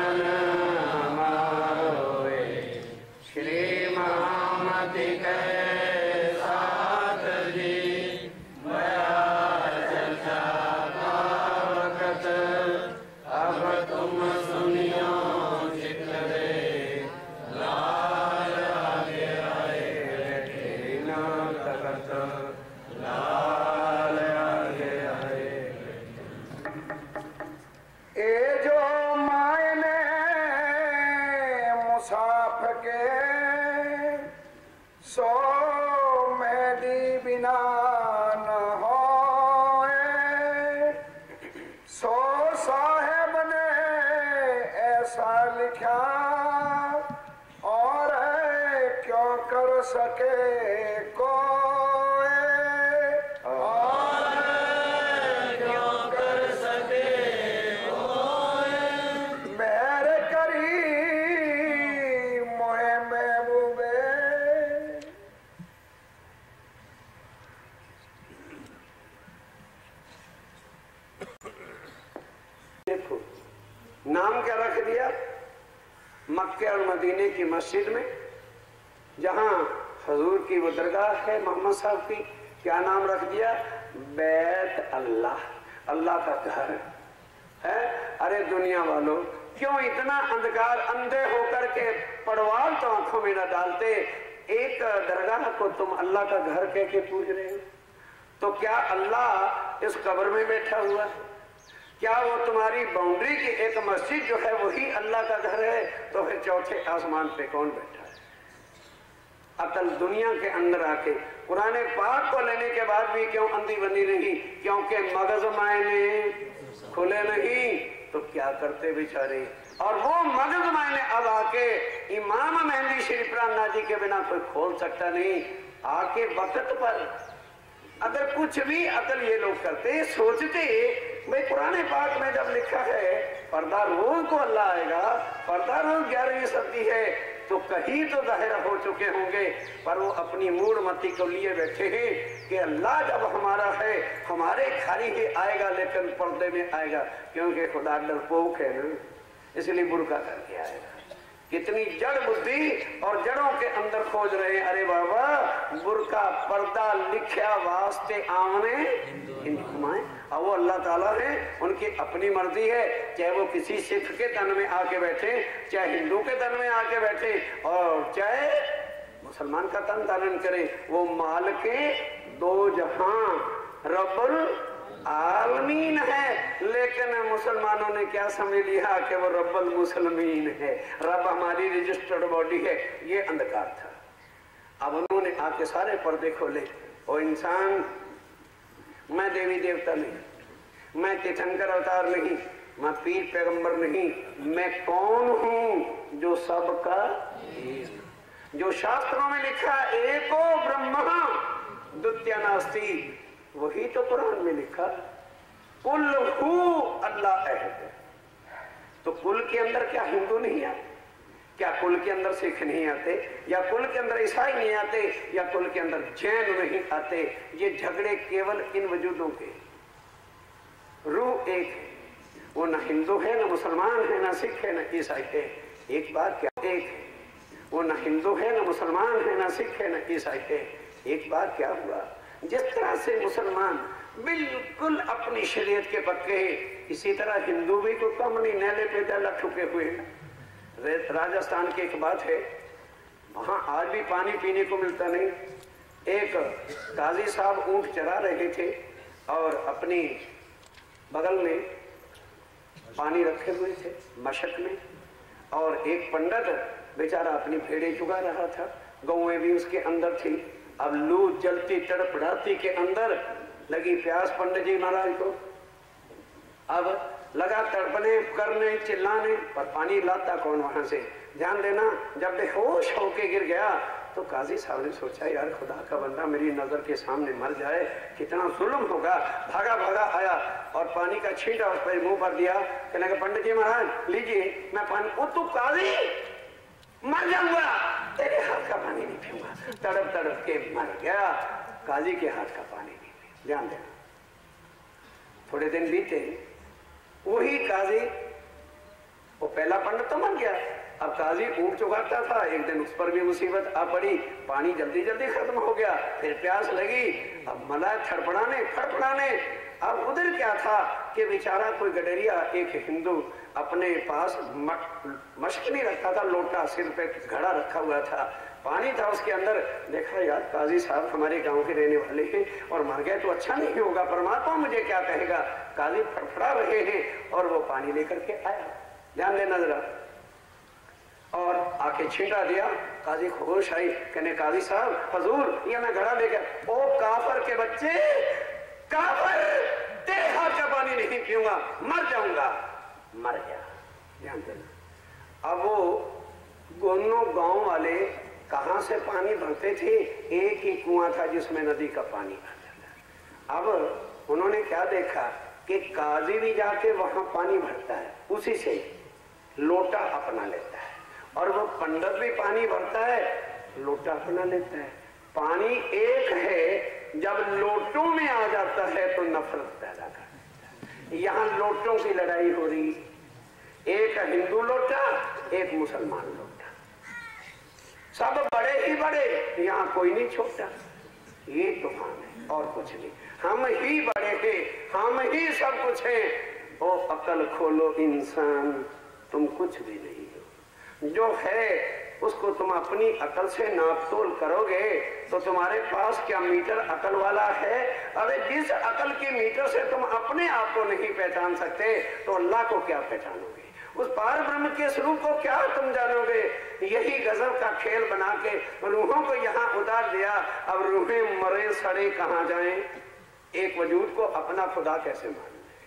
मन हमारोए, श्री महामति के साथ जी बया चर्चा का वक्त, अब तुम सुनियो चित दे, लाल आगे आए बैठे न तकत, लाल आगे आए। ए जो मायने मुसाफिर के सो मेरी बिना न होए, सो साहेब ने ऐसा लिखा और क्यों कर सके कोई, और क्यों कर सके कोई, मेरे करी मोहे महबूबे। देखो नाम क्या रख दिया, मक्के और मदीने की मस्जिद में जहां हजूर की वो दरगाह है मोहम्मद साहब की, क्या नाम रख दिया, बैत अल्लाह, अल्लाह का घर है। अरे दुनिया वालों, क्यों इतना अंधकार, अंधे होकर के पड़वाल तो आंखों में न डालते, एक दरगाह को तुम अल्लाह का घर कह के पूज रहे हो, तो क्या अल्लाह इस कब्र में बैठा हुआ है? क्या वो तुम्हारी बाउंड्री की एक मस्जिद जो है वही अल्लाह का घर है? तो फिर चौथे आसमान पे कौन बैठा है? अकल दुनिया के अंदर आके कुरान पाक को लेने के बाद भी क्यों अंधी बनी रही? क्योंकि मगज मायने खुले नहीं तो क्या करते बेचारे। और वो मगज मायने अब आके इमाम मेहंदी शरीफ राना जी के बिना कोई खोल सकता नहीं। आके वक्त पर अगर कुछ भी अकल ये लोग करते सोचते, भाई कुरान पाक में जब लिखा है पर्दा रोज को अल्लाह आएगा, पर्दा रोज 11वीं सदी है, तो कहीं तो जाहिर हो चुके होंगे, पर वो अपनी मूढ़मती को लिए बैठे हैं कि अल्लाह जब हमारा है हमारे खाली ही आएगा, लेकिन पर्दे में आएगा, क्योंकि खुदा डरपोक है ना, इसलिए बुर्का करके आएगा। कितनी जड़ बुद्धि और जड़ों के अंदर खोज रहे हैं। अरे बाबा, बुर्का पर्दा लिखा वास्ते आमने हिंदुमाए, और वो अल्लाह ताला है, उनकी अपनी मर्जी है, चाहे वो किसी सिख के तन में आके बैठे, चाहे हिंदू के तन में आके बैठे, और चाहे मुसलमान का तन धारण करे, वो माल के दो जहां रब्बुल आलमीन है। लेकिन मुसलमानों ने क्या समझ लिया कि वो रब्बुल मुसलमीन है, रब हमारी रजिस्टर्ड बॉडी है। ये अंधकार था। अब उन्होंने आके सारे पर्दे खोले। ओ इंसान, मैं देवी देवता नहीं, मैं तीर्थंकर अवतार नहीं, मैं पीर पैगंबर नहीं, मैं कौन हूं? जो सबका, जो शास्त्रों में लिखा एको ब्रह्मा द्वितीय नास्ति, वही तो कुरान में लिखा कुल हु अल्लाह अहद। तो कुल के अंदर क्या हिंदू नहीं आते? क्या कुल के अंदर सिख नहीं आते? या कुल के अंदर ईसाई नहीं आते? या कुल के अंदर जैन नहीं आते? ये झगड़े केवल इन वजूदों के। रूह एक है, वो ना हिंदू है, ना मुसलमान है, ना सिख है, ना ईसाई है। एक बात क्या, एक है, वो ना हिंदू है, ना मुसलमान है, ना सिख है, ना ईसाई है। एक बात क्या हुआ, जिस तरह से मुसलमान बिल्कुल अपनी शरीयत के पक्के हैं, इसी तरह हिंदू भी कोई कम नहीं, नेले पे डाला ठुके हुए हैं। राजस्थान की एक बात है, वहां आज भी पानी पीने को मिलता नहीं। एक काजी साहब ऊंट चरा रहे थे और अपनी बगल में पानी रखे हुए थे मशक में, और एक पंडित बेचारा अपनी भेड़ें चुगा रहा था, गौएं भी उसके अंदर थी। अब लू जलती तड़पड़ाती के अंदर लगी प्यास पंडित जी महाराज को। अब लगा तड़पने, करने, चिल्लाने, पर पानी लाता कौन वहां से? ध्यान देना, जब बेहोश होके गिर गया तो काजी साहब ने सोचा, यार खुदा का बंदा मेरी नजर के सामने मर जाए, कितना जुल्म होगा। भागा भागा आया और पानी का छींटा उस पर मुंह पर दिया। कहने लगा, पंडित जी महाराज लीजिए, मैं पानी। ओ तू काजी, मर जाऊंगा, तेरे हाथ का पानी नहीं पीऊंगा। तड़प तड़प के मर गया, काजी के हाथ का पानी नहीं पिया। ध्यान देना। थोड़े दिन बीते, वही काजी वो पहला पंडित तो मर गया, अब काजी ऊँट चुकाता था, एक दिन उस पर भी मुसीबत आ पड़ी, पानी जल्दी जल्दी खत्म हो गया, फिर प्यास लगी, अब मलाह फड़फड़ाने। अब उधर क्या था कि बेचारा कोई गडरिया, एक हिंदू अपने पास मशक नहीं रखता था, लोटा सिर पे घड़ा रखा हुआ था, पानी था उसके अंदर। देखा यार काजी साहब हमारे गांव के रहने वाले हैं और मर गए तो अच्छा नहीं होगा, परमात्मा मुझे क्या कहेगा। काजी फड़फड़ा रहे हैं और वो पानी लेकर के आया, ध्यान देना जरा, और आके छींटा दिया। काजी खुश आई, कहने काजी साहब हजूर ये मैं घड़ा लेकर। ओ काफर के बच्चे, काफर, तेरे हाथ का पानी नहीं पीऊंगा, मर जाऊंगा। मर गया, ध्यान देना। अब वो दोनों गांव वाले कहां से पानी भरते थे, एक ही कुआं था जिसमें नदी का पानी आता था। अब उन्होंने क्या देखा कि काजी भी जाके वहां पानी भरता है, उसी से लोटा अपना लेता है, और वो पंडित भी पानी भरता है, लोटा अपना लेता है। पानी एक है, जब लोटों में आ जाता है तो नफरत पैदा कर देता है। यहाँ लोटों की लड़ाई हो रही, एक हिंदू लोटा, एक मुसलमान लोटा, सब बड़े ही बड़े, यहाँ कोई नहीं छोटा। ये तूफान है और कुछ नहीं, हम ही बड़े हैं, हम ही सब कुछ हैं। ओ अकल खोलो इंसान, तुम कुछ भी नहीं हो, जो है उसको तुम अपनी अकल से नाप तोल करोगे तो तुम्हारे पास क्या मीटर अकल वाला है? अरे जिस अकल के मीटर से तुम अपने आप को नहीं पहचान सकते तो अल्लाह को क्या पहचानोगे? उस पार ब्रह्म के स्वरूप को क्या तुम जानोगे? यही गजब का खेल बना के रूहों को यहाँ उतार दिया। अब रूहें मरे सड़े कहाँ जाएं? एक वजूद को अपना खुदा कैसे मान ले?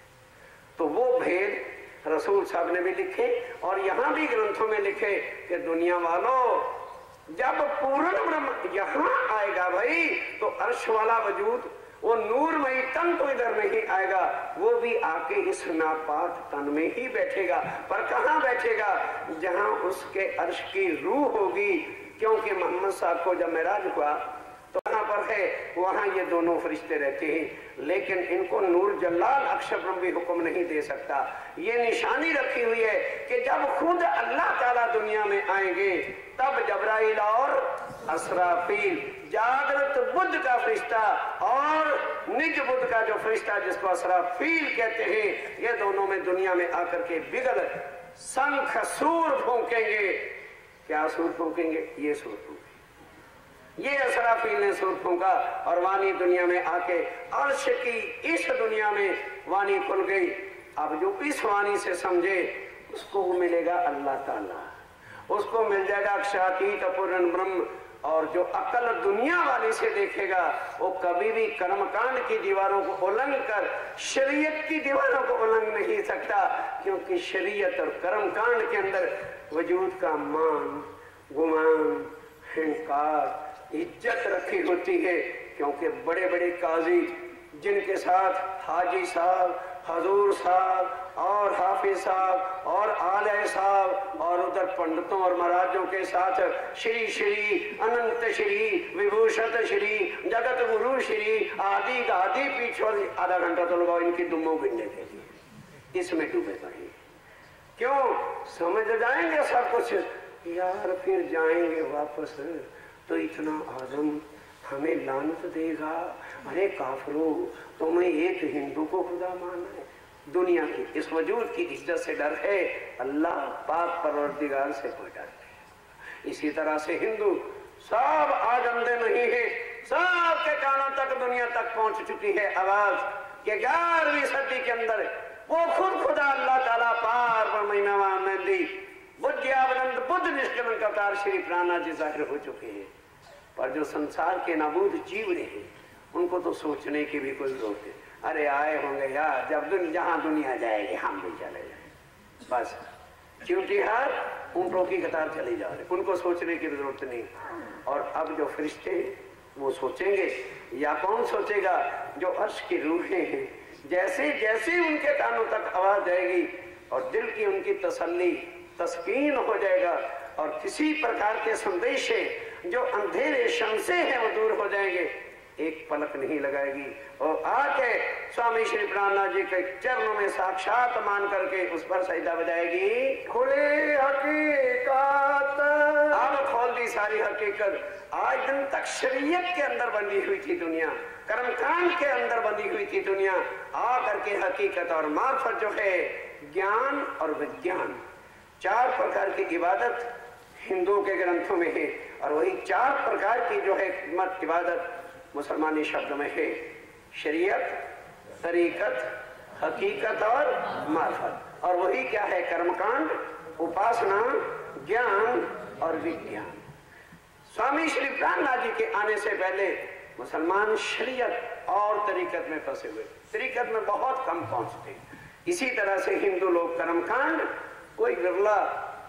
तो वो भेद रसूल साहब ने भी लिखे और यहाँ भी ग्रंथों में लिखे कि दुनिया वालों, जब पूर्ण ब्रह्म यहाँ आएगा भाई तो अर्श वाला वजूद, वो नूरमयी तन तो इधर नहीं आएगा, वो भी आके इस नापाक तन में ही बैठेगा। पर कहाँ बैठेगा? जहाँ उसके अर्श की रूह होगी। क्योंकि मोहम्मद साहब को जब मेराज हुआ तो वहां पर है, वहां ये दोनों फरिश्ते रहते हैं, लेकिन इनको नूर जल्लाल अक्षर ब्रह्म भी हुक्म नहीं दे सकता। ये निशानी रखी हुई है कि जब खुद अल्लाह ताला दुनिया में आएंगे तब जबराइल और असराफील, जागृत बुद्ध का फरिश्ता और निज बुद्ध का जो फरिश्ता जिसको असराफील कहते हैं, ये दोनों में दुनिया में आकर के बिगड़ शंख सूर फूंकेंगे। क्या सूर फूंकेंगे? ये सूर फूंकेंगे, ये असराफील ने सूर फूंका और वाणी दुनिया में आके अर्श की इस दुनिया में वाणी खुल गई। अब जो इस वाणी से समझे उसको मिलेगा अल्लाह ताला, उसको मिल जाएगा अक्षरातीत पूर्ण ब्रह्म। और जो अकल दुनिया वाले से देखेगा वो कभी भी कर्मकांड की दीवारों को उल्लंघ कर शरीयत की दीवारों को उल्लंघ नहीं सकता, क्योंकि शरीयत और कर्मकांड के अंदर वजूद का मान, गुमान, अहंकार, इज्जत रखी होती है। क्योंकि बड़े बड़े काजी जिनके साथ हाजी साहब, हजूर साहब और हाफिज साहब और आले साहब और उधर पंडितों और महाराजों के साथ श्री श्री अनंत श्री विभूषित श्री जगत गुरु श्री आदि गादी पीछे आधा घंटा तो लगाओ इनकी दुम्मों गिनने के लिए, इसमें डूबे पड़े। क्यों? समझ जाएंगे सब कुछ यार, फिर जाएंगे वापस तो इतना आजम हमें लानत देगा। अरे काफिरो, तुम्हें एक हिंदू को खुदा माना है, दुनिया की इस वजूद की इज्जत से डर है, अल्लाह पाक परवरदिगार से कोई डर नहीं। इसी तरह से हिंदू सब आज अंधे नहीं है, सब के कानों तक दुनिया तक पहुंच चुकी है आवाज कि 11वीं सदी के अंदर वो खुदा अल्लाह ताला पार पर महिमा में दी बुद्ध निष्कलन का अवतार श्री प्राणनाथ जी जाहिर हो चुके हैं। पर जो संसार के नाबूद जीव रहे उनको तो सोचने की भी कोई जरूरत है। अरे आए होंगे यार, जब जहां दुनिया जाएगी हम भी चले जाए, बस च्यूटी हाथ ऊंटों की कतार चली जा रही, उनको सोचने की जरूरत नहीं। और अब जो फरिश्ते वो सोचेंगे, या कौन सोचेगा? जो अर्श की रूहें हैं, जैसे जैसे उनके कानों तक आवाज जाएगी और दिल की उनकी तसल्ली तस्कीन हो जाएगा और किसी प्रकार के संदेश जो अंधेरे शमसे हैं वो दूर हो जाएंगे। एक पलक नहीं लगाएगी और आके स्वामी श्री प्राणनाथ जी के चरणों में साक्षात मान करके उस पर सजदा बजाएगी। खुले حقیقت آج دن تک شریعت کے اندر بندھی ہوئی تھی دنیا، کرم کانڈ کے اندر بندھی ہوئی تھی دنیا، آ کر کے حقیقت اور معرفت جو ہے گیان اور وگیان، 4 پرکار کی عبادت ہندوؤں کے گرنتھوں میں ہے، اور وہی 4 پرکار کی جو ہے خدمت عبادت مسلمانی شبد میں ہے، شریعت، طریقت، حقیقت اور معرفت، اور وہی کیا ہے کرم کانڈ، اپاسنا، گیان اور وگیان۔ سوامی شری پران ناتھ جی کے آنے سے پہلے مسلمان شریعت اور طریقت میں پھنسے ہوئے، طریقت میں بہت کم پہنچتے، اسی طرح سے ہندو لوگ کرم کانڈ، کوئی برلا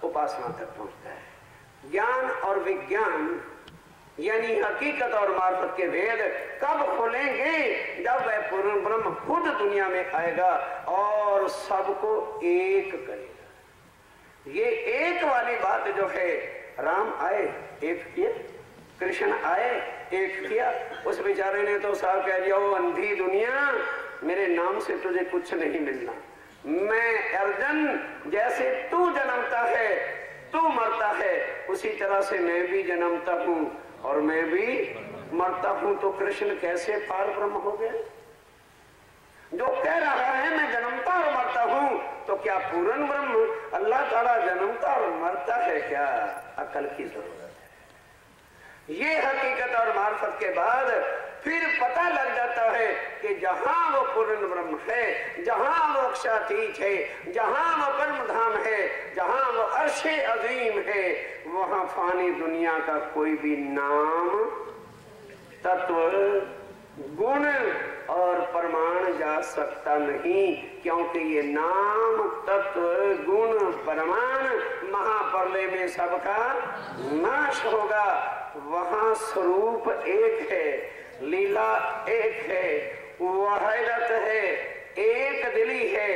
اپاسنا تک پہنچتا ہے۔ گیان اور وگیان یعنی حقیقت اور معرفت کے بھید کب کھولیں گے؟ جب وہ پورن برہم خود دنیا میں آئے گا اور سب کو ایک کرے گا۔ یہ ایک والی بات جو ہے، رام آئے ایک کیا، کرشن آئے ایک کیا، اس بیچارے نے تو صاحب کہہ دیا وہ اندھی دنیا، میرے نام سے تجھے کچھ نہیں ملنا، میں ارجن جیسے تو جنمتا ہے تو مرتا ہے اسی طرح سے میں بھی جنمتا ہوں اور میں بھی مرتا ہوں، تو کرشن کیسے پار برہم ہو گئے؟ جو کہہ رہا ہے میں جنمتا اور مرتا ہوں، تو کیا پورن برہم اللہ تعالیٰ جنمتا اور مرتا ہے کیا؟ عقل کی ضرورت ہے۔ یہ حقیقت اور معرفت کے بعد پھر پتہ لگ جاتا ہے کہ جہاں وہ پورن برہم ہے، جہاں وہ اکشاتیت ہے، جہاں وہ پرم دھام ہے، جہاں وہ عرش عظیم ہے، وہاں فانی دنیا کا کوئی بھی نام، تتو، گن اور پرمان جا سکتا نہیں، کیونکہ یہ نام، تتو، گن، پرمان مہا پرلے میں سب کا ناش ہوگا۔ وہاں سروپ ایک ہے، لیلا ایک ہے، وحدت ہے، ایک دلی ہے،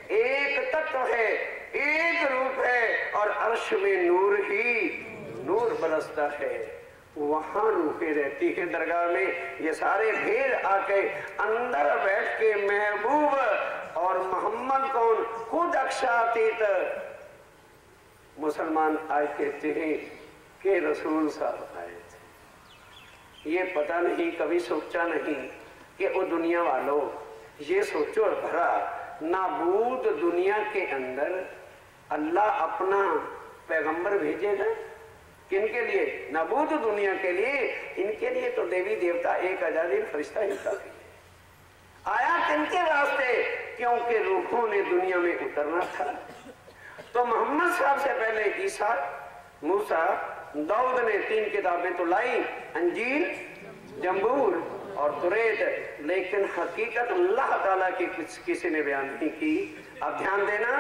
ایک تتو ہے، ایک روپ ہے، اور عرش میں نور ہی نور برستا ہے، وہاں روحیں رہتی ہے درگاہ میں۔ یہ سارے بھیڑ آ کے اندر بیٹھ کے محبوب اور محمد کون، خود اکشاتیت مسلمان آئے کہتے ہیں کہ رسول صاحب آئے تھے۔ یہ پتہ نہیں، کبھی سوچا نہیں کہ وہ دنیا والوں یہ سوچو اور بھرا نابود دنیا کے اندر اللہ اپنا پیغمبر بھیجے گا کن کے لیے؟ نابود دنیا کے لیے۔ ان کے لیے تو دیوی دیوتا 1000 فرشتہ ہی کافی ہے۔ آیا کن کے واسطے؟ کیونکہ روحوں نے دنیا میں اترنا تھا۔ تو محمد صاحب سے پہلے عیسیٰ، موسیٰ، داؤد نے 3 کتابیں تو لائی، انجیل، زبور اور توریت، لیکن حقیقت اللہ تعالیٰ کی کسی نے بیان نہیں کی۔ اب دھیان دینا،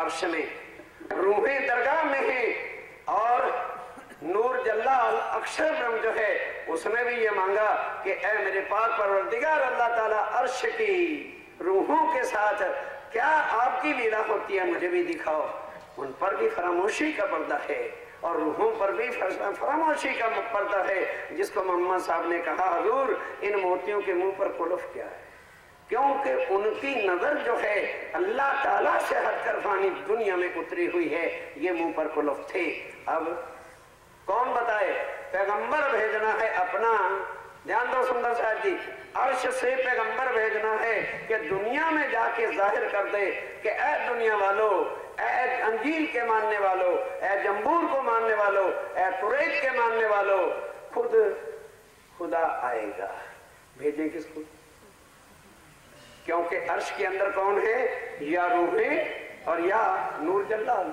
عرش میں روحیں درگاہ میں ہیں، اور نور جلال اکشر برہم جو ہے اس نے بھی یہ مانگا کہ اے میرے پاک پروردگار اللہ تعالیٰ، عرش کی روحوں کے ساتھ کیا آپ کی لیلا ہوتی ہے مجھے بھی دکھاؤ۔ ان پر بھی فراموشی کا پردہ ہے اور روحوں پر بھی فراموشی کا پردہ ہے، جس کو محمد صاحب نے کہا حضور ان موتیوں کے منہ پر قلف کیا ہے، کیونکہ ان کی نظر جو ہے اللہ تعالیٰ سے ہٹ کر فانی دنیا میں اتری ہوئی ہے، یہ منہ پر قلف تھے۔ اب کون بتائے؟ پیغمبر بھیجنا ہے اپنا، دھیان دو سندر صاحب جی، عرش سے پیغمبر بھیجنا ہے کہ دنیا میں جا کے ظاہر کر دے کہ اے دنیا والو، اے انجیل کے ماننے والو، اے زبور کو ماننے والو، اے توریت کے ماننے والو، خود خدا آئے گا۔ بھیجیں کس کو؟ کیونکہ عرش کے اندر کون ہے؟ یا روحیں اور یا نور جلال،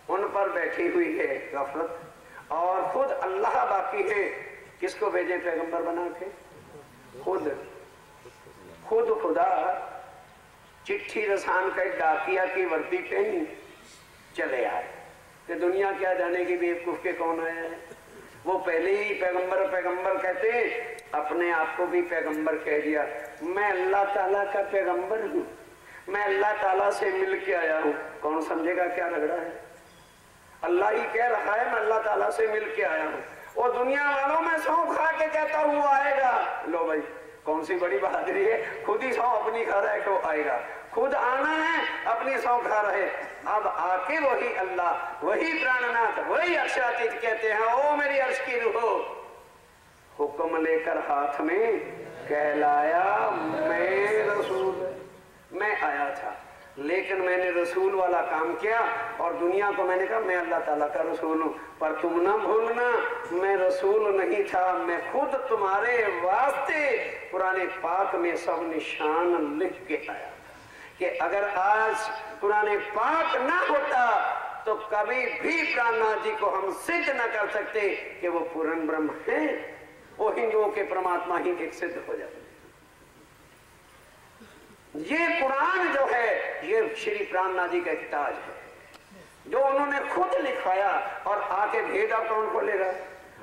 ان پر بیٹھی ہوئی ہے غفلت، اور خود اللہ باقی ہے۔ کس کو بھیجیں پیغمبر بنا کے؟ خود خدا چٹھی رسان کا ڈاکیا کی وردی پہنی چلے آئے کہ دنیا کیا جانے کی بیوقوف کے کون آیا ہے۔ وہ پہلے ہی پیغمبر کہتے، اپنے آپ کو بھی پیغمبر کہہ دیا، میں اللہ تعالیٰ کا پیغمبر ہوں، میں اللہ تعالیٰ سے مل کے آیا ہوں۔ کون سمجھے گا کیا رگڑا ہے؟ اللہ ہی کہہ رہا ہے میں اللہ تعالیٰ سے مل کے آیا ہوں، وہ دنیا والوں میں سونپ کھا کے کہتا ہوں وہ آئے گا۔ لو بھائی کون سی بڑی بہادری ہے، خود ہی سونپ اپنی کھا رہا ہے کہ وہ آئے گا، خود آنا ہے اپنی سونپ کھا رہے۔ اب آके वही अल्लाह, वही प्राणनाथ, वही अर्शातीत कहते हैं, ओ मेरी अर्श की रूहो, हुक्म लेकर हाथ में कहलाया मैं रसूल, मैं आया था लेकिन मैंने रसूल वाला काम किया और दुनिया को मैंने कहा मैं अल्लाह ताला का रसूल हूँ। पर तुम ना भूलना मैं रसूल नहीं था, मैं खुद तुम्हारे वास्ते कुरान पाक में सब निशान लिख के आया था कि अगर आज कुरान पाक ना होता तो कभी भी प्राणनाथ जी को हम सिद्ध न कर सकते कि वो पूर्ण ब्रह्म है, वो हिंदुओं के परमात्मा ही एक सिद्ध हो जाते। ये कुरान जो है ये श्री प्राणनाथ जी का एक ताज है जो उन्होंने खुद लिखाया, और आके भेद आप कौन खोलेगा?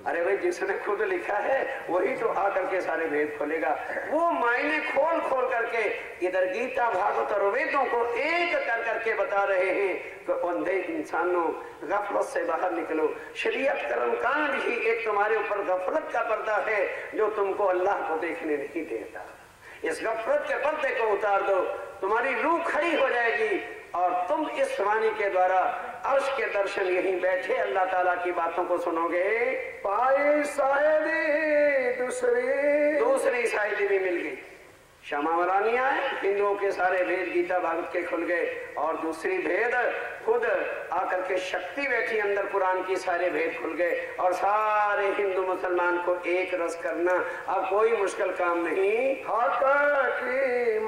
अरे भाई जिसने खुद लिखा है वही तो आकर के सारे भेद खोलेगा। वो मायने खोल खोल करके इधर गीता भागवत और वेदों को एक कर करके बता रहे हैं कि अंधे इंसानों गफलत से बाहर निकलो, शरीयत कर्म कांड ही एक तुम्हारे ऊपर गफलत का पर्दा है जो तुमको अल्लाह को देखने नहीं देता। इस गफलत के पर्दे को उतार दो, तुम्हारी रूह खड़ी हो जाएगी और तुम इस वाणी के द्वारा अर्श के दर्शन यहीं बैठे अल्लाह ताला की बातों को सुनोगे। पाई शायदी दूसरी शायदी भी मिल गई। क्षमा वरानी आए, हिंदुओं के सारे भेद गीता भागवत के खुल गए, और दूसरी भेद खुद आकर के शक्ति बैठी अंदर कुरान की सारे भेद खुल गए, और सारे हिंदू मुसलमान को एक रस करना अब कोई मुश्किल काम नहीं। हक की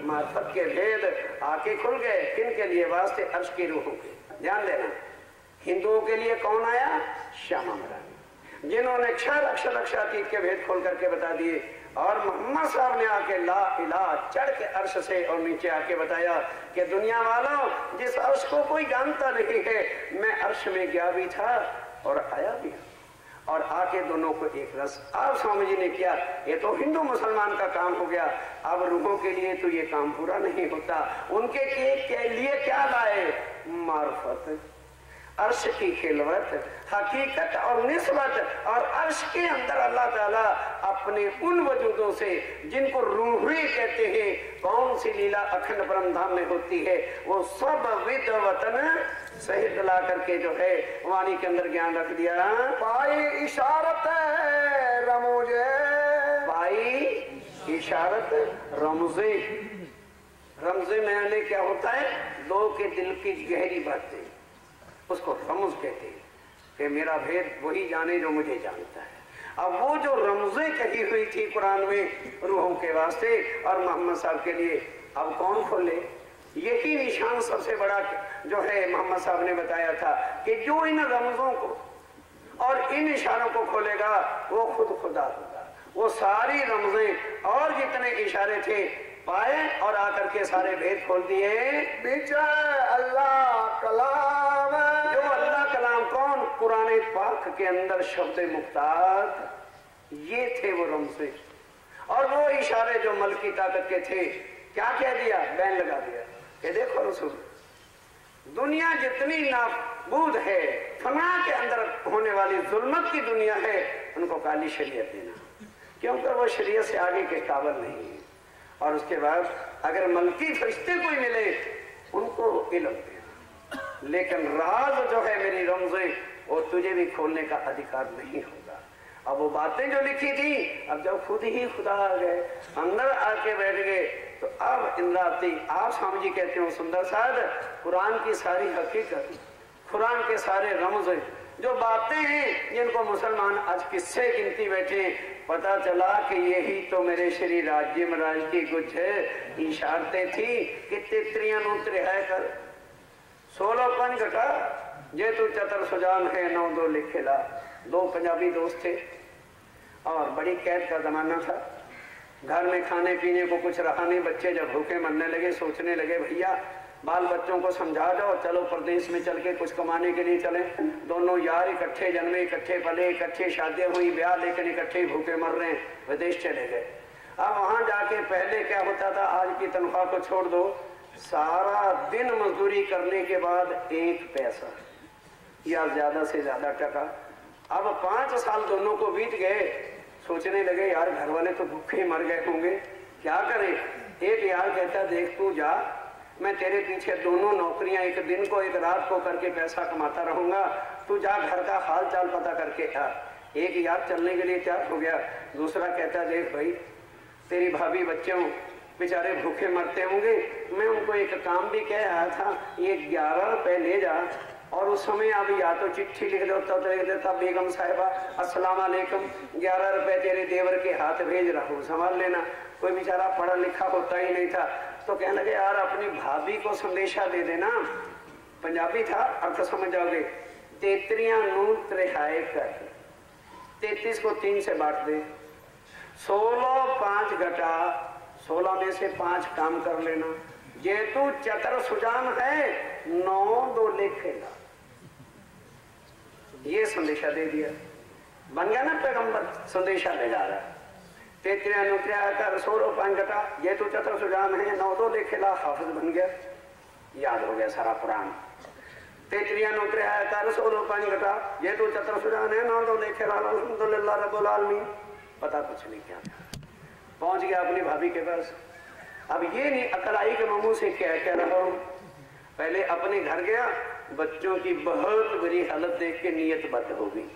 मार्फत के भेद आके खुल गए। किन के लिए? वास्ते अर्श की रूहों के। ध्यान देना, हिंदुओं के लिए कौन आया? श्यामा वरानी, जिन्होंने अक्षर अक्षरातीत के भेद खोल करके बता दिए, और मोहम्मद साहब ने आके ला इलाह चढ़ के अर्श से और नीचे आके बताया कि दुनिया वालों जिस अर्श को कोई जानता नहीं है, मैं अर्श में गया भी था और आया भी, और आके दोनों को एक रस। अब स्वामी जी ने किया, ये तो हिंदू मुसलमान का काम हो गया, अब रूहों के लिए तो ये काम पूरा नहीं होता। उनके के लिए क्या लाए? मार्फत, अर्श की खिलवत, हकीकत और निस्बत, और अर्श के अंदर अल्लाह ताला अपने उन वजूदों से जिनको रूही कहते हैं, कौन सी लीला अखंड ब्रह्मधाम में होती है, वो सब विद वतन सहित ला करके जो है वाणी के अंदर ज्ञान रख दिया। पाई इशारत रमूजे, पाई इशारत रमजे, रमजे में क्या होता है? लोगों के दिल की गहरी बातें, उसको रमज कहते हैं कि मेरा भेद वही जाने जो मुझे जानता है। अब वो जो रमजें कही हुई थी कुरान में रूहों के वास्ते और मोहम्मद साहब के लिए, अब कौन खोले? यही निशान सबसे बड़ा जो है मोहम्मद साहब ने बताया था कि जो इन रमजों को और इन इशारों को खोलेगा वो खुद खुदा होगा। वो सारी रमजें और जितने इशारे थे पाए और आकर के सारे भेद खोल दिए। अल्लाह कलाम, जो अल्लाह कलाम कौन? कुरान पाक के अंदर शब्द मुख्तार, ये थे वो रमज़े। और वो इशारे जो मलकी ताकत के थे, क्या कह दिया? बैन लगा दिया कि देखो रसूल, दुनिया जितनी नाबूद है, फना के अंदर होने वाली जुल्मत की दुनिया है, उनको काली शरीयत देना, क्योंकि वो शरीयत से आगे के काबिल नहीं है। और उसके बाद अगर मलकी फरिश्ते कोई मिले उनको इल्म देना, लेकिन राज जो है मेरी रमज़े वो तुझे भी खोलने का अधिकार नहीं होगा। अब वो बातें जो लिखी थी, अब जब खुद ही खुदा आ गए, अंदर आके बैठ गए, तो अब इंद्रावती आप स्वामी जी कहते हो सुंदर साध, कुरान की सारी हकीकत, कुरान के सारे रमज़े जो बातें हैं जिनको मुसलमान आज किससे गिनती बैठे, पता चला कि यही तो मेरे श्री राज्य महाराज की कुछ इशारतें थी कि तित्रियां नूत्रे है कर 16 पंज घटा जे तू चतर सुजान है 9 2 लिखेला। 2 पंजाबी दोस्त थे और बड़ी कैद का जमाना था, घर में खाने पीने को कुछ रहा नहीं। बच्चे जब भूखे मरने लगे, सोचने लगे भैया बाल बच्चों को समझा दो, चलो प्रदेश में चल के कुछ कमाने के लिए चले। दोनों यार इकट्ठे जन्मे, इकट्ठे पले, इकट्ठे शादियां हुई, ब्याह, लेकिन इकट्ठे भूखे मर रहे हैं, विदेश चले गए। अब वहां जाके पहले क्या होता था, आज की तनख्वाह को छोड़ दो, सारा दिन मजदूरी करने के बाद 1 पैसा या ज्यादा से ज्यादा टका। अब 5 साल दोनों को बीत गए, सोचने लगे यार घर वाले तो भूखे मर गए होंगे, क्या करें। एक यार कहता देख तू जा, मैं तेरे पीछे दोनों नौकरियां एक दिन को एक रात को करके पैसा कमाता रहूंगा, तू जा घर का हाल चाल पता करके आ। एक यार चलने के लिए तैयार हो गया, दूसरा कहता देख भाई तेरी भाभी बच्चे बेचारे भूखे मरते होंगे, मैं उनको एक काम भी कह आया था, ये 11 रुपए ले जा, और उस समय अब या तो चिट्ठी लिख देता तो लिख देता बेगम साहिबा अस्सलाम वालेकुम 11 रुपए तेरे देवर के हाथ भेज रहा हूँ, संभाल लेना। कोई बेचारा पढ़ा लिखा होता ही नहीं था, तो कहने लगे यार अपनी भाभी को संदेशा दे देना। पंजाबी था, अर्थ समझ जाओगे। तेतरियां नू त्रिहाए कर, 33 को 3 से बांट दे, 16 5 घटा, 16 में से 5 काम कर लेना। ये तू चतर सुजान है 9 2 लिखेगा। ये संदेशा दे दिया, बन गया ना पैगंबर, संदेशा ले जा रहा है। तेतरिया नुत्रिया कर 16 5 घटा, ये तू चतर सुजान है 9 2 लिखेला, हाफिज बन गया, याद हो गया सारा कुरान। तेतरिया नुत्रिया कर 16 5 घटा, ये तू चतर सुजान है 9 2 लिखेला, अल्हम्दुलिल्लाह रब्बुल आलमीन। पता कुछ नहीं क्या था, पहुंच गया अपनी भाभी के पास। अब ये नहीं अकल आई कि मामू से क्या कह रहा हूं, पहले अपने घर गया, बच्चों की बहुत बुरी हालत देख के नीयत बद हो गई।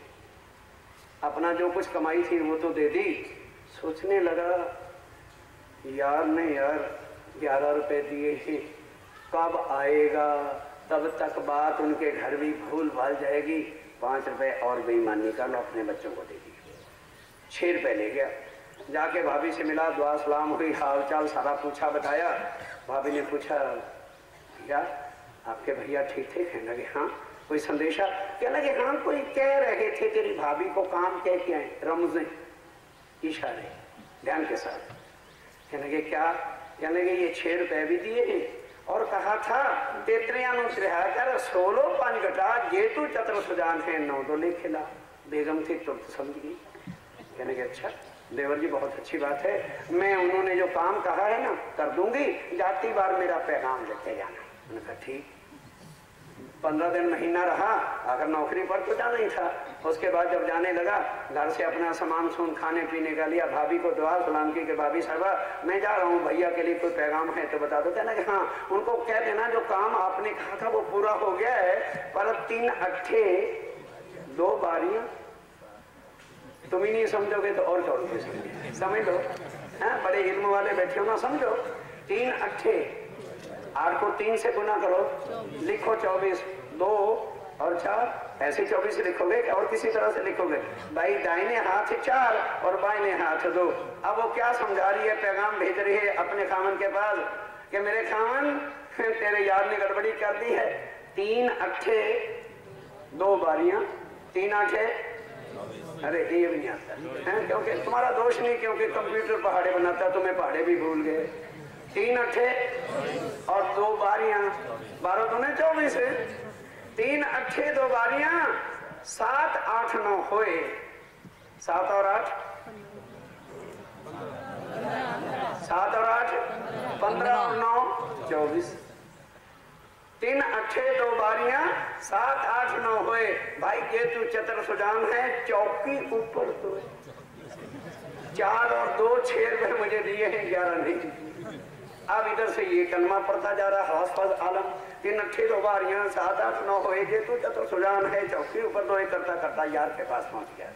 अपना जो कुछ कमाई थी वो तो दे दी, सोचने लगा यार ने यार 11 रुपए दिए हैं, कब आएगा, तब तक बात उनके घर भी भूल भाल जाएगी। 5 रुपए और बेईमानी कर लो, अपने बच्चों को दे दिए। 6 रुपए ले गया, जाके भाभी से मिला, दुआ सलाम हुई, हाल चाल सारा पूछा बताया। भाभी ने पूछा भैया आपके भैया ठीक थे? कहने लगे हाँ। कोई संदेशा? कहने लगे हाँ कोई कह रहे थे तेरी भाभी को काम कह के आए, रमज़े इशारे ध्यान के साथ। कहने लगे क्या? कहने लगे ये 6 रुपए भी दिए हैं और कहा था तेतरिया नु त्रिहा कर 16 5 घटा, ये तू चतर सुजान है 9 2 लिखेला। बेगम थी तुरंत समझ गई। कहने लगे अच्छा देवर जी बहुत अच्छी बात है, मैं उन्होंने जो काम कहा है ना कर दूंगी, जाती बार मेरा पैगाम लेते जाना। मैंने कहा ठीक। 15 दिन महीना रहा, अगर नौकरी पर तो जाना ही था। उसके बाद जब जाने लगा, घर से अपना सामान सुन खाने पीने का लिया, भाभी को दुआ सलाम की कि भाभी साहबा मैं जा रहा हूँ, भैया के लिए कोई पैगाम है तो बता दो। कहना कि हाँ उनको कह देना जो काम आपने कहा था वो पूरा हो गया है, पर 3 अट्ठे 2 बारियां, तुम ही नहीं समझोगे तो और कौन समझ लो। बड़े इल्म वाले बैठे हो ना, समझो। 3 अट्ठे 8 को 3 से गुना करो, लिखो 24, 2 और 4, ऐसे 24 लिखोगे और किसी तरह से लिखोगे। भाई दाहिने हाथ 4 और बाइने हाथ 2। अब वो क्या समझा रही है, पैगाम भेज रही है अपने खामन के पास कि मेरे खामन तेरे यार ने गड़बड़ी कर दी है। 3 अट्ठे 2 बारियां, 3 अट्ठे, अरे ये भी नहीं आता है, क्योंकि तुम्हारा दोष नहीं, क्योंकि कंप्यूटर पहाड़े बनाता, तुम्हें पहाड़े भी भूल गए। 3 अट्ठे और 2 बारियां, 12 दूने 24 है। 3 अट्ठे 2 बारियां, 7 8 9 होए, 7 और 8 7 और 8 15 और 9 24। 3 अट्ठे 2 बारियां, 7 8 9 होए। भाई ये तू चतर सुजान है, चौकी ऊपर तो 4 और 2 6 रुपए मुझे दिए हैं, 11 नहीं। अब इधर से ये कलमा पड़ता जा रहा, हाफिज आलम 3 अट्ठे 2 बारियां, 7 8 9 होए, ये तू चतर सुजान है, चौकी ऊपर तो करता करता यार के पास पहुंच गया।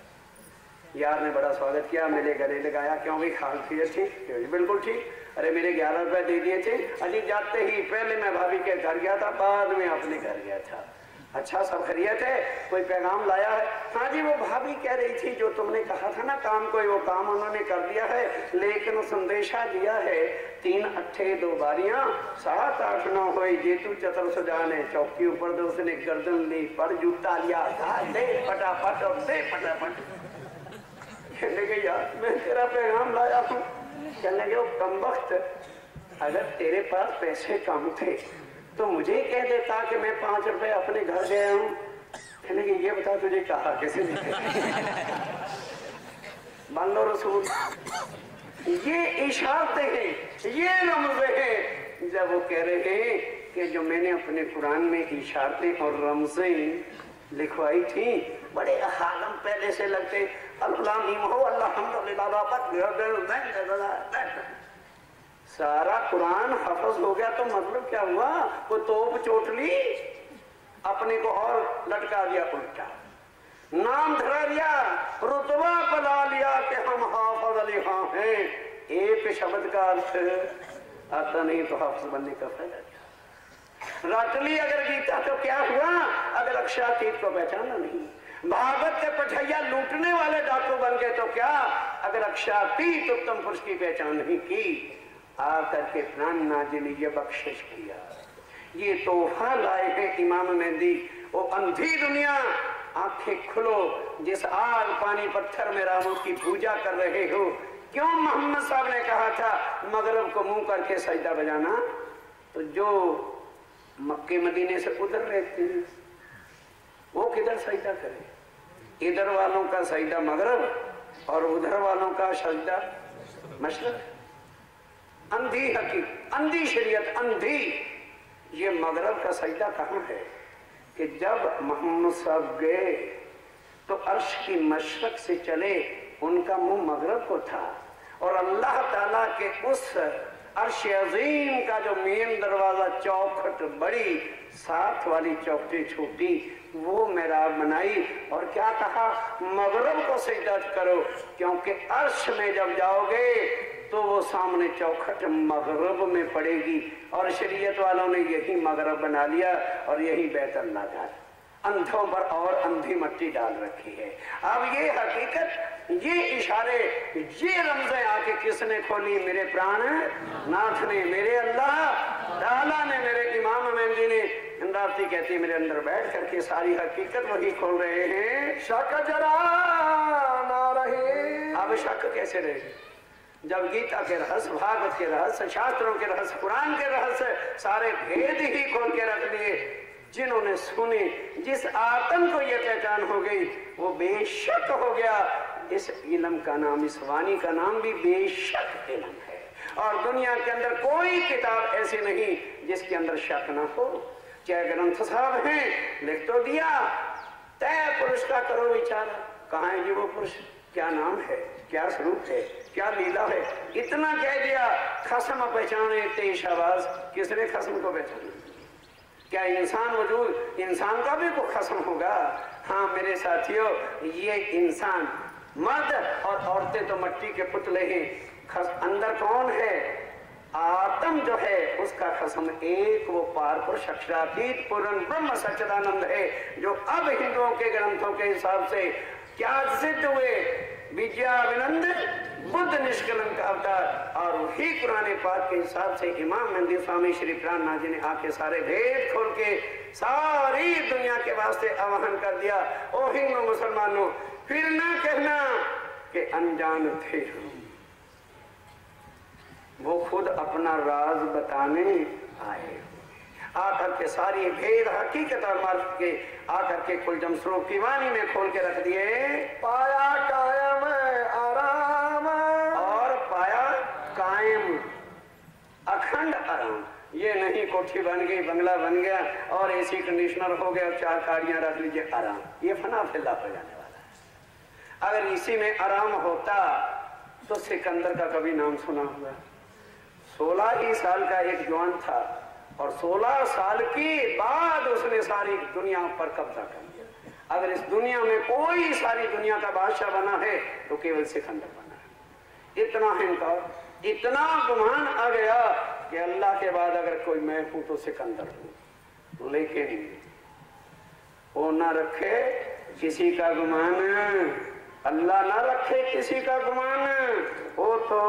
यार ने बड़ा स्वागत किया, मेरे गले लगाया, क्यों भी खाल थी ठीक? बिल्कुल ठीक। अरे मेरे 11 रुपए दे दिए थे, अजी जाते ही पहले मैं भाभी के घर गया था, बाद में अपने घर गया था। अच्छा सब खैरियत है? कोई पैगाम लाया है? हाँ जी वो भाभी कह रही थी जो तुमने कहा था ना काम कोई, वो काम उन्होंने कर दिया है, लेकिन संदेशा दिया है 3 अट्ठे 2 बारियां, 7 8 9 होई, जे तू चतर सुजान है, चौकी ऊपर दो, उसने गर्दन ली, पर जूता लिया, दे फटाफट और दे फटाफट। कहने के यार मैं तेरा पैगाम लाया हूँ। कहने लगे वो कमबख्त, अगर तेरे पास पैसे कम थे तो मुझे कह देता कि मैं 5 रुपए अपने घर गया हूँ। कहने के ये बता तुझे कहा कैसे नहीं? मान लो रसूल, ये इशारते हैं, ये रमज़े हैं। जब वो कह रहे हैं कि जो मैंने अपने कुरान में इशारते और रमज़े लिखवाई थी, बड़े हालम पहले से लगते, सारा कुरान हफ्ज हो गया तो मतलब क्या हुआ? वो तोप चोट ली, अपने को और लटका दिया उल्टा, नाम धरा दिया, रुतबा पला लिया कि हम हाफिज अली खां हैं। एक शब्द का अर्थ आता नहीं तो हाफिज बनने का फायदा क्या? रट ली अगर गीता तो क्या हुआ? अगर अक्षातीत को पहचाना नहीं। भागवत के पठैया लूटने वाले डाकू बन गए तो क्या? अगर अक्षातीत उत्तम पुरुष की पहचान नहीं की। आकर के प्राणनाथ जी ने ये बख्शिश किया, ये तोहफा लाए हैं इमाम मेहदी। वो अंधी दुनिया, आंखें खुलो, जिस आग पानी पत्थर में रामों की पूजा कर रहे हो। क्यों मोहम्मद साहब ने कहा था मगरब को मुंह करके सजदा बजाना? तो जो मक्के मदीने से उधर रहते हैं वो किधर सजदा करे? इधर वालों का सजदा मगरब और उधर वालों का सजदा मशरक। अंधी हकीकत, अंधी शरीयत, अंधी। ये मगरब का सजदा कहाँ है कि जब मोहम्मद साहब गए तो अर्श की मशरक से चले, उनका मुंह मगरब को था और अल्लाह ताला के उस अर्श अजीम का जो मेन दरवाजा चौखट बड़ी, साथ वाली चौखटी छोटी, वो मेराब बनाई और क्या कहा? मगरब को सजदा करो, क्योंकि अर्श में जब जाओगे तो वो सामने चौखट मगरब में पड़ेगी। और शरीयत वालों ने यही मगरब बना लिया और यही बैतुल्लाह का अंधों पर और अंधी मट्टी डाल रखी है। अब ये हकीकत, ये इशारे, ये रमज़ें आके किसने खोली? मेरे प्राण नाथ ने, मेरे अल्लाह ताला ने, मेरे इमाम मेहदी ने। इंद्रावती कहती है मेरे अंदर बैठ करके सारी हकीकत वही खोल रहे हैं। शक जरा ना रहे। अब शक कैसे रहे जब गीता के रहस्य, भागवत के रहस्य, शास्त्रों के रहस्य, कुरान के रहस्य, सारे भेद ही खोल के रख दिए। जिन्होंने सुने, जिस आत्म को ये पहचान हो गई वो बेशक हो गया। इस इल्म का नाम, इस वाणी का नाम भी बेशक इल्म है। और दुनिया के अंदर कोई किताब ऐसी नहीं जिसके अंदर शक ना हो। चाहे ग्रंथ साहब हैं, लिख तो दिया, तय पुरुष का करो विचार। कहाँ है जी वो पुरुष? क्या नाम है? क्या स्वरूप है? क्या लीला है? इतना कह दिया। खस्म पहचाने ते शाबाश। किसने खस्म को पहचाना? क्या इंसान वजूद, इंसान का भी कोई खस्म होगा? हाँ मेरे साथियों, ये इंसान, मर्द और औरतें तो मट्टी के पुतले हैं। अंदर कौन है? आत्म जो है उसका खस्म एक, वो पार पुरुष अक्षरातीत पूर्ण ब्रह्म सच्चिदानंद है, जो अब हिंदुओं के ग्रंथों के हिसाब से क्या सिद्ध हुए? विद्याविनंद बुद्ध निष्कलंक अवतार। और वही कुरान पाक के हिसाब से इमाम मेहदी स्वामी श्री प्राणनाथ जी ने आके सारे भेद खोल के सारी दुनिया के वास्ते आह्वान कर दिया। ओ हिंदू मुसलमानों, फिर ना कहना कि अनजान थे हम। वो खुद अपना राज बताने आए, आकर के सारी भेद हकीकत और मर्द के आकर के कुलजम स्वरूप की वाणी में खोल के रख दिए। पाया कायम आराम, और पाया कायम अखंड आराम। ये नहीं कोठी बन गई, बंगला बन गया और एसी कंडीशनर हो गया, 4 गाड़ियां रख लीजिए, आराम। ये फना फिल्ला हो जाने वाला है। अगर इसी में आराम होता तो सिकंदर का कभी नाम सुना हुआ? 16 ही साल का एक जवान था और 16 साल के बाद उसने सारी दुनिया पर कब्जा कर लिया। अगर इस दुनिया में कोई सारी दुनिया का बादशाह बना है तो केवल सिकंदर बना है। इतना अहंकार, इतना गुमान आ गया कि अल्लाह के बाद अगर कोई मैं हूं तो सिकंदर हूं। लेकिन वो ना रखे किसी का गुमान, अल्लाह ना रखे किसी का गुमान, वो तो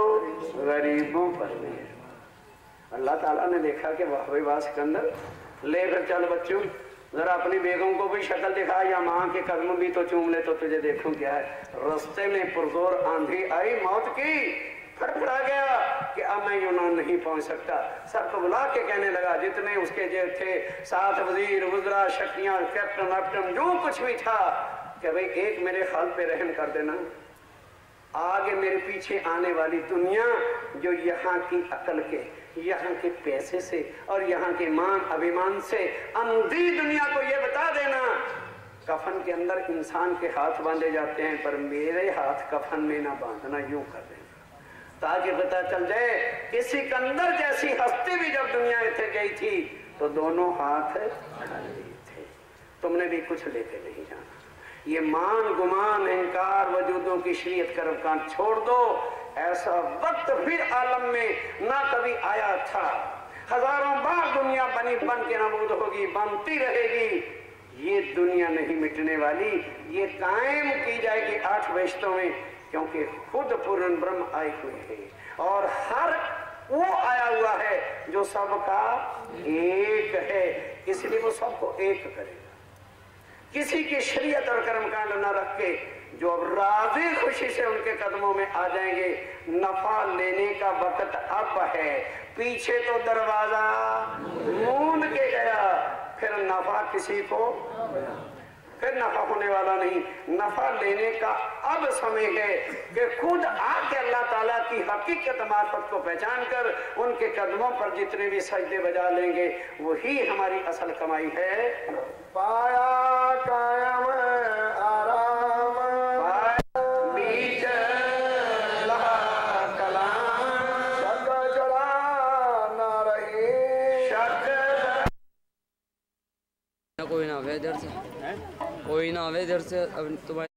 गरीबों पर नहीं। अल्लाह ताला ने देखा कि वाह भाई वाह सिकंदर, ले फिर चल बच्चों, जरा अपनी बेगम को भी शक्ल दिखा, या माँ के कदम भी तो चूम ले तो तुझे देखूं क्या है। रास्ते में पुरजोर आंधी आई मौत की, फड़फड़ा गया कि अब मैं यूनान नहीं पहुंच सकता। सबको बुला के कहने लगा, जितने उसके जो थे साथ वजीर वुज़रा शक्तियां कैप्टन वैप्टन जो कुछ भी था, कि भाई एक मेरे हाल पे रहम कर देना। आगे मेरे पीछे आने वाली दुनिया जो यहाँ की अकल के, यहाँ के पैसे से और यहाँ के मान अभिमान से अंधी दुनिया को ये बता देना, कफन के अंदर इंसान के हाथ बांधे जाते हैं पर मेरे हाथ कफन में ना बांधना, यूं कर देना। ताकि पता चल जाए कि सिकंदर जैसी हस्ती भी जब दुनिया से गई थी तो दोनों हाथ खाली थे। तुमने भी कुछ लेके नहीं जाना। ये मान गुमान अहंकार वजूदों की शरीयत कर्मकांड छोड़ दो। ऐसा वक्त फिर आलम में ना कभी आया था। हजारों बार दुनिया बनी बन के नबूद होगी, बनती रहेगी। ये दुनिया नहीं मिटने वाली, ये कायम की जाएगी 8 वेश्तों में, क्योंकि खुद पूर्ण ब्रह्म आए हुए हैं और हर वो आया हुआ है जो सबका एक है, इसलिए वो सबको एक करेगा। किसी की शरीयत और कर्मकांड न रख के जो अब राजी खुशी से उनके कदमों में आ जाएंगे, नफा लेने का वक्त अब है। पीछे तो दरवाजा मूंद के गया, फिर नफा किसी को फिर नफा होने वाला नहीं। नफा लेने का अब समय है कि खुद आके अल्लाह ताला की हकीकत मार्फत को पहचान कर उनके कदमों पर जितने भी सजदे बजा लेंगे वही हमारी असल कमाई है। पाया कायम आराम बीच लहा कलाम शक जड़ा ना रही शक कोई ना आवे इधर से, कोई ना आवे इधर से। अब तुम्हारे